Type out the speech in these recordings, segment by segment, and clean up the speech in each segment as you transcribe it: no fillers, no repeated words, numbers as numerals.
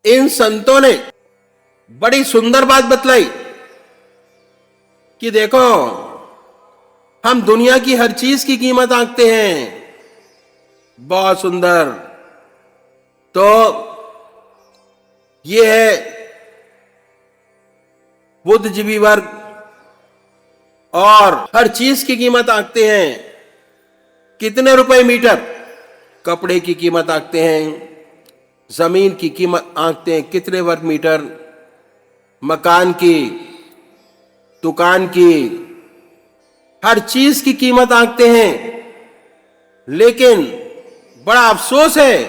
इन संतों ने बड़ी सुंदर बात बतलाई कि देखो, हम दुनिया की हर चीज की कीमत आंकते हैं। बहुत सुंदर। तो ये है बुद्धिजीवी वर्ग, और हर चीज की कीमत आंकते हैं। कितने रुपए मीटर? कपड़े की कीमत आंकते हैं, जमीन की कीमत आंकते हैं, कितने वर्ग मीटर, मकान की, दुकान की, हर चीज की कीमत आंकते हैं। लेकिन बड़ा अफसोस है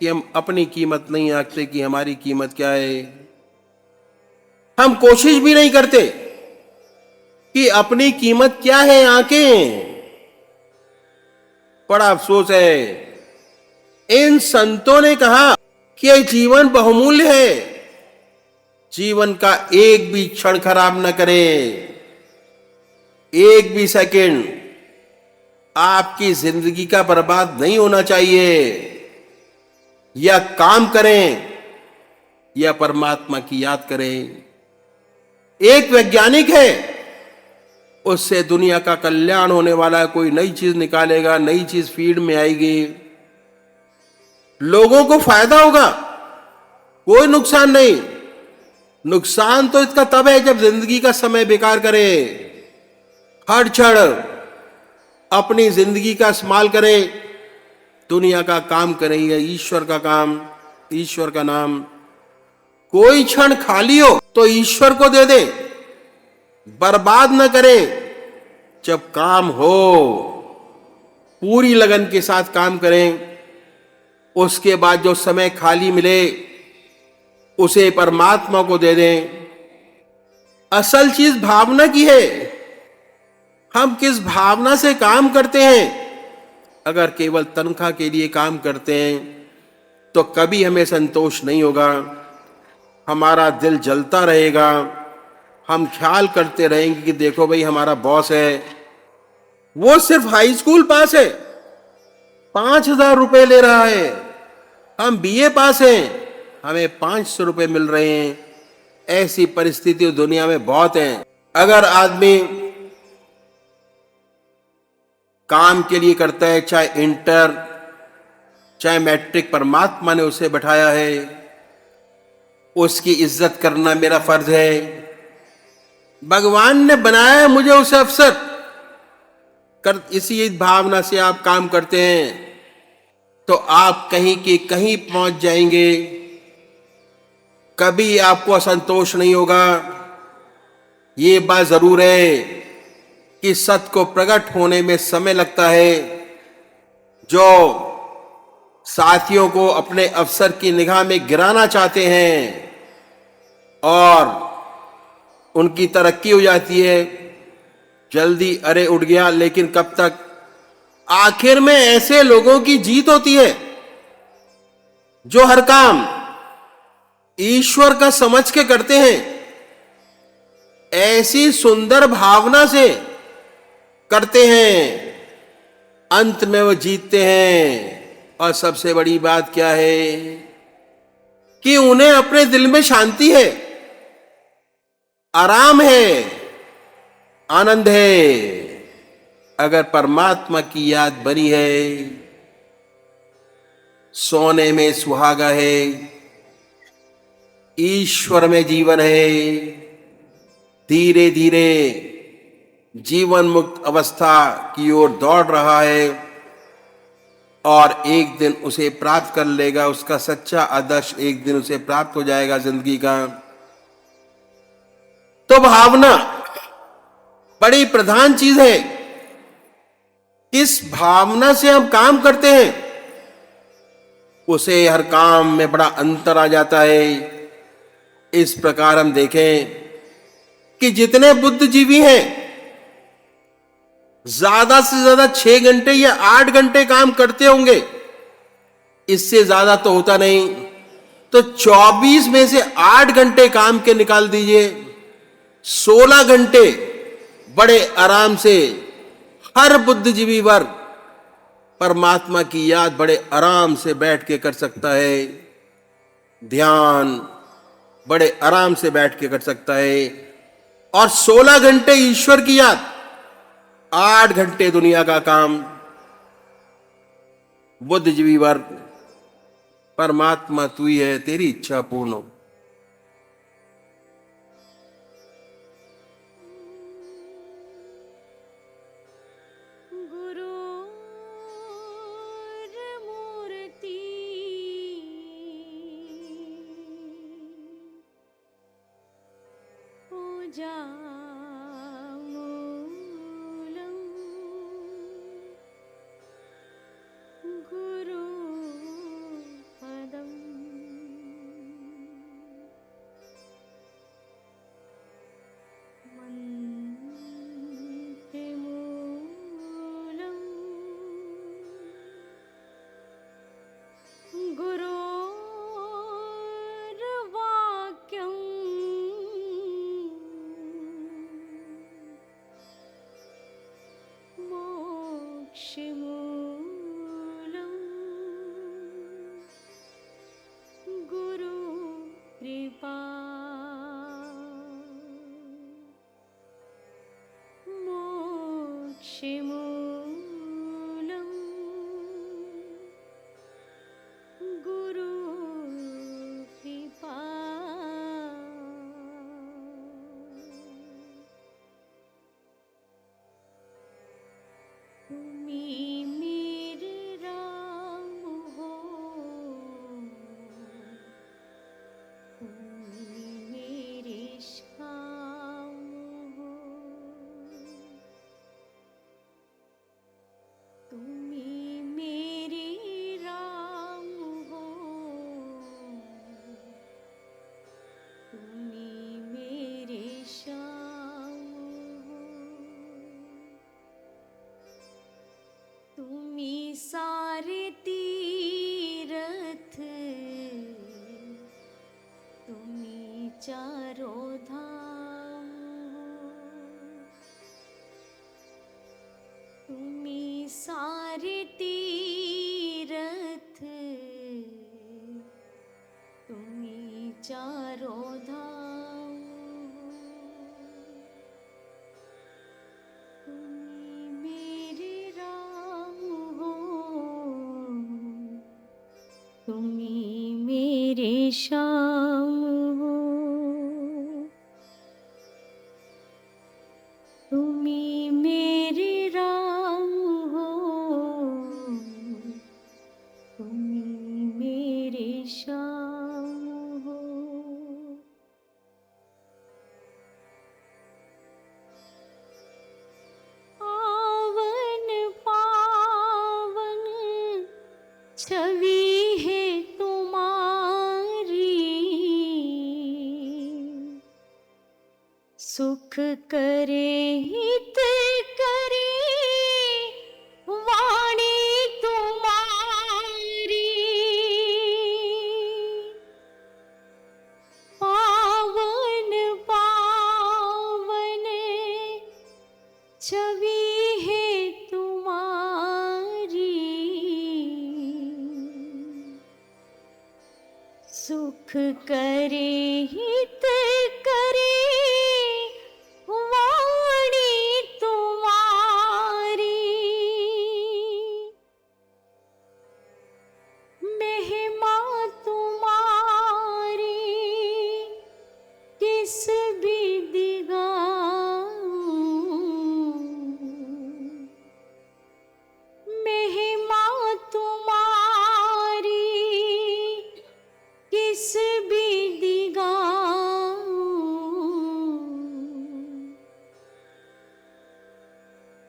कि हम अपनी कीमत नहीं आंकते कि हमारी कीमत क्या है। हम कोशिश भी नहीं करते कि अपनी कीमत क्या है आंकें। बड़ा अफसोस है। इन संतों ने कहा कि यह जीवन बहुमूल्य है, जीवन का एक भी क्षण खराब न करें, एक भी सेकंड आपकी जिंदगी का बर्बाद नहीं होना चाहिए। या काम करें या परमात्मा की याद करें। एक वैज्ञानिक है, उससे दुनिया का कल्याण होने वाला है। कोई नई चीज निकालेगा, नई चीज फीड में आएगी, लोगों को फायदा होगा, कोई नुकसान नहीं। नुकसान तो इसका तब है जब जिंदगी का समय बेकार करे। हर क्षण अपनी जिंदगी का इस्तेमाल करें, दुनिया का काम करें या ईश्वर का काम, ईश्वर का नाम। कोई क्षण खाली हो तो ईश्वर को दे दे, बर्बाद न करें। जब काम हो पूरी लगन के साथ काम करें, उसके बाद जो समय खाली मिले उसे परमात्मा को दे दें। असल चीज भावना की है। हम किस भावना से काम करते हैं। अगर केवल तनख्वाह के लिए काम करते हैं तो कभी हमें संतोष नहीं होगा, हमारा दिल जलता रहेगा। हम ख्याल करते रहेंगे कि देखो भाई, हमारा बॉस है, वो सिर्फ हाई स्कूल पास है, 5,000 रुपए ले रहा है। हम बीए पास हैं, हमें 500 रुपए मिल रहे हैं। ऐसी परिस्थिति दुनिया में बहुत है। अगर आदमी काम के लिए करता है, चाहे इंटर चाहे मैट्रिक, परमात्मा ने उसे बैठाया है, उसकी इज्जत करना मेरा फर्ज है। भगवान ने बनाया है मुझे उसे अफसर कर। इसी भावना से आप काम करते हैं तो आप कहीं के कहीं पहुंच जाएंगे। कभी आपको असंतोष नहीं होगा। ये बात जरूर है कि सत्य को प्रकट होने में समय लगता है। जो साथियों को अपने अफसर की निगाह में गिराना चाहते हैं और उनकी तरक्की हो जाती है, जल्दी अरे उठ गया। लेकिन कब तक? आखिर में ऐसे लोगों की जीत होती है जो हर काम ईश्वर का समझ के करते हैं, ऐसी सुंदर भावना से करते हैं, अंत में वो जीतते हैं। और सबसे बड़ी बात क्या है कि उन्हें अपने दिल में शांति है, आराम है, आनंद है। अगर परमात्मा की याद बनी है, सोने में सुहागा है, ईश्वर में जीवन है। धीरे धीरे जीवन मुक्त अवस्था की ओर दौड़ रहा है और एक दिन उसे प्राप्त कर लेगा। उसका सच्चा आदर्श एक दिन उसे प्राप्त हो जाएगा जिंदगी का। तो भावना बड़ी प्रधान चीज है। किस भावना से हम काम करते हैं उसे हर काम में बड़ा अंतर आ जाता है। इस प्रकार हम देखें कि जितने बुद्धिजीवी हैं ज्यादा से ज्यादा 6 घंटे या 8 घंटे काम करते होंगे, इससे ज्यादा तो होता नहीं। तो 24 में से 8 घंटे काम के निकाल दीजिए, 16 घंटे बड़े आराम से हर बुद्धिजीवी वर्ग परमात्मा की याद बड़े आराम से बैठ के कर सकता है। ध्यान बड़े आराम से बैठ के कर सकता है, और 16 घंटे ईश्वर की याद, 8 घंटे दुनिया का काम। बुद्धिजीवी वर्ग, परमात्मा तू ही है, तेरी इच्छा पूर्ण हो। सारे तीरथ तुम्ही चारों धाम तुम्ही सारे तीरथ तुम्ही चारों धाम तुम्ही मेरे श्याम हो, तुम्ही मेरे राम हो, तुम्ही मेरे श्याम हो। पावन पावन छवि सुख करे हित करे वाणी तुम्हारी, पावन पावन छवि है तुम्हारी, सुख करे हित करे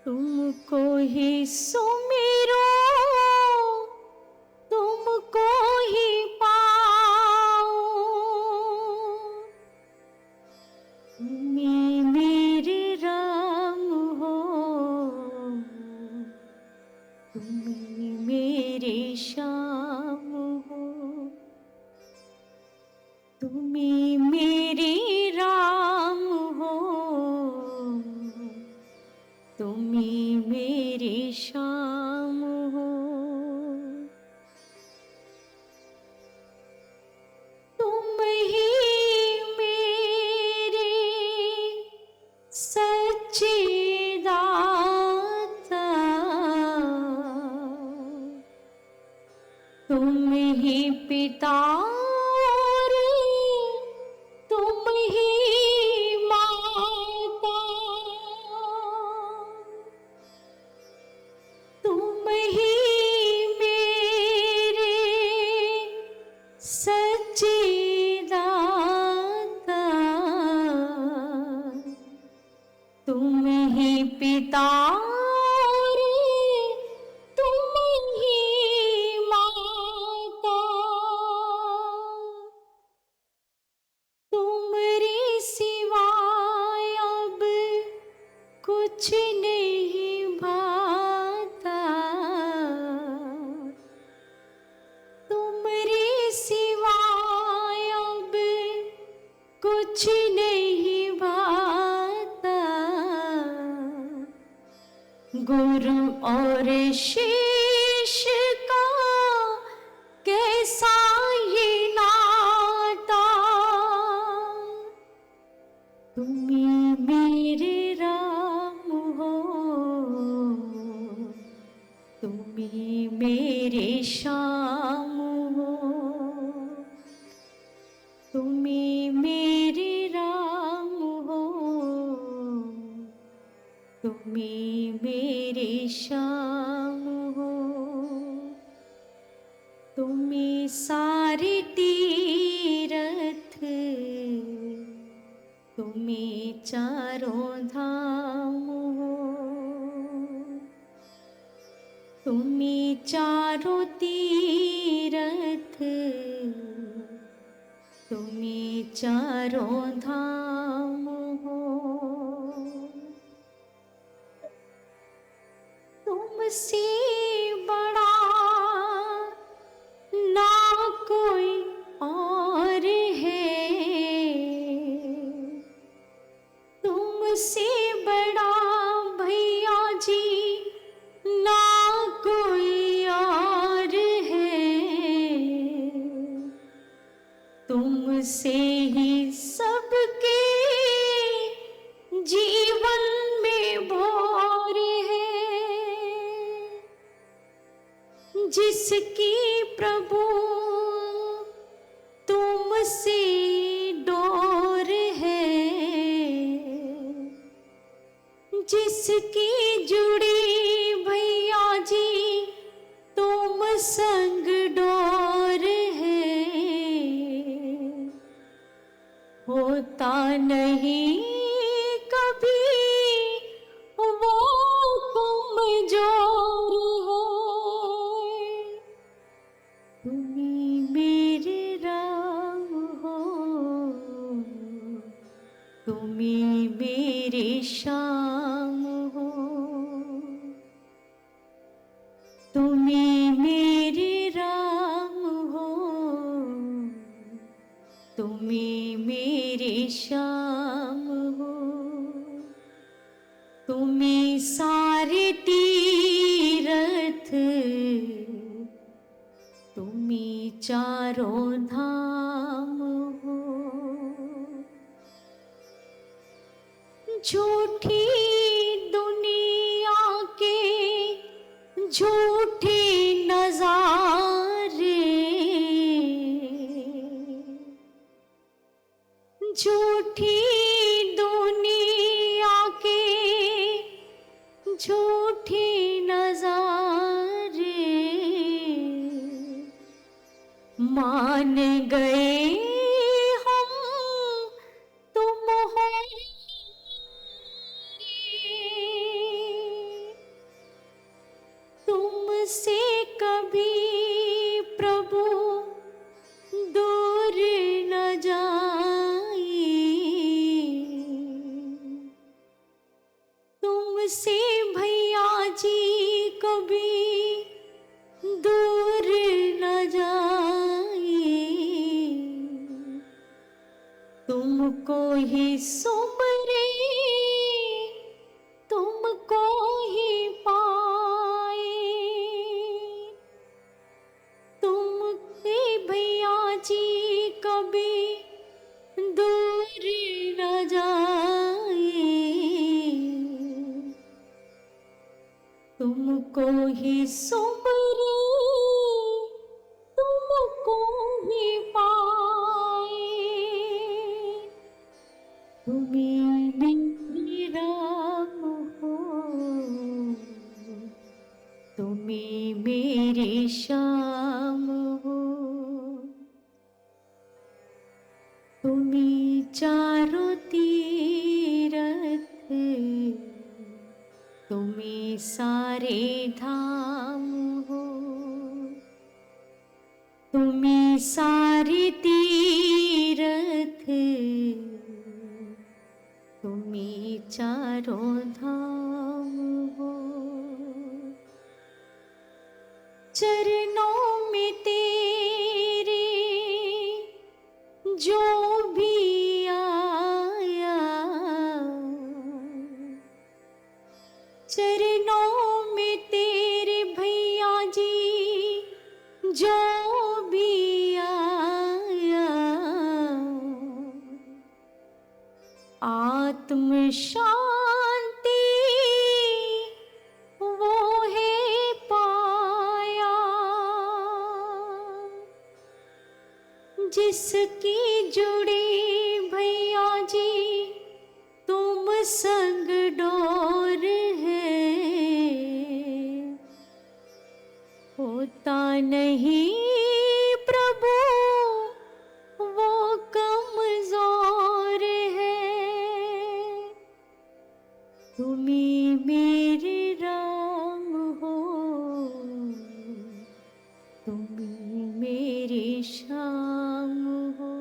तुमको ही सुमिरो तुमको ही पाओ, तुम्ही मेरे राम हो, तुम्ही मेरे श्याम हो, तुम्ही मेरे राम हो, तुम्ही मेरे श्याम। तुम ही पिता और तुम ही माता, तुम ही मेरे सच्चिदाता, तुम ही पिता और तुम ही माता, तुमरे सिवाय अब कुछ नहीं भाता, तुमरे सिवाय अब कुछ नहीं भाता, गुरु और शिष्य का कैसा ये नाता, तुम्ही मेरे राम हो, तुम्ही मेरे श्याम हो, तुम्ही मेरे राम हो, तुम्ही मेरे श्याम हो, तुम्ही सारे तीरथ, तुम्ही चारों धाम हो, तुम्ही चारों तीरथ, तुम्ही चारों धाम हो, तुमसे बड़ा ना कोई और है, तुमसे बड़ा भैया जी ना कोई और है, तुमसे ही सबके जीवन में भोर है, जिसकी प्रभु तुमसे डोर है, जिसकी जुड़ी भैया जी तुम संग डोर है, होता नहीं कभी वो कमजोर है, तुम्ही मेरे राम हो, तुम्ही मेरे श्याम हो, तुम्ही मेरे राम हो, तुम्ही मेरे श्याम हो, तुम्ही सारे तीरथ, तुम्ही चारों धाम हो, झूठी दुनिया के झूठे नजारे, झूठी दुनिया के झूठे नजारे, मान गए हम तुम हो, तुमसे कभी प्रभु दूर न जाए, तुमसे भैया जी कभी दूर न जाए, तुमको ही सुमरे तुमको ही पाए, तुमसे भैया जी कभी दूर न जाए, तुमको ही सुमरे ही पाए। तुम्हें मेरे राम हो, तुम्हें मेरे श्याम हो, तुम्हें चारों तीरथ, तुम्हें सारे धाम हो, तुम्हें सारे तीरथ, तुम्हें चारों धाम हो। चरणों में तेरे जो भी आया, चरणों में तेरे भैया जी जो भी आया, आत्म शांति वो है पाया। जिसकी जुड़ी भैया जी तुम संग डोर है, होता नहीं प्रभु वो कमजोर है। तुम्हें मेरे राम हो, तुम्हें मेरे श्याम हो,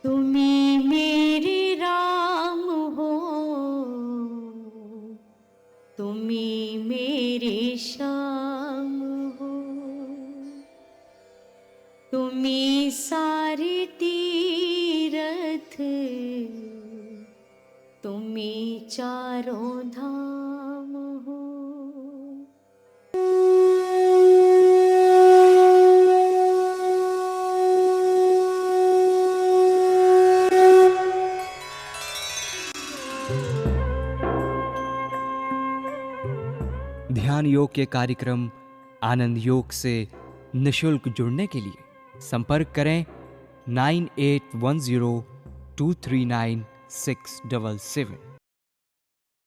तुम्हें मेरे राम हो, तुम्हें मेरे श्याम हो, तुम्हें सारे तीरथ, तुम्हें चारों धाम हो। ध्यान योग के कार्यक्रम आनंद योग से निशुल्क जुड़ने के लिए संपर्क करें 9810239677।